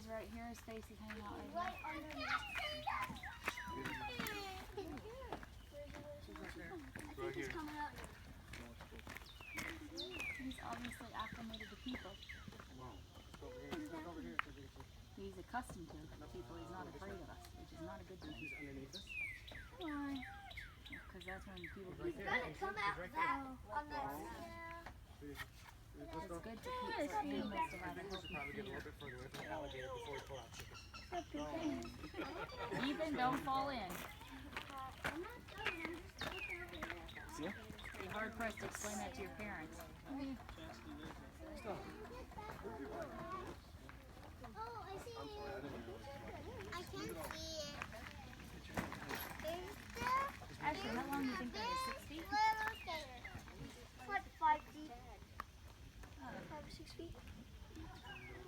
right here. His face is hanging out right here. He's obviously acclimated to people. He's accustomed to people. He's not afraid of us, which is not a good thing. He's underneath us. Why? Because that's when people He's get gonna come out on that. It's good to keep for animals to have a should probably get a little bit further away from the alligator before we pull out chicken. Ethan, don't fall in. I'm not going, I'm just looking over here. See ya? Be hard pressed to explain that to your parents.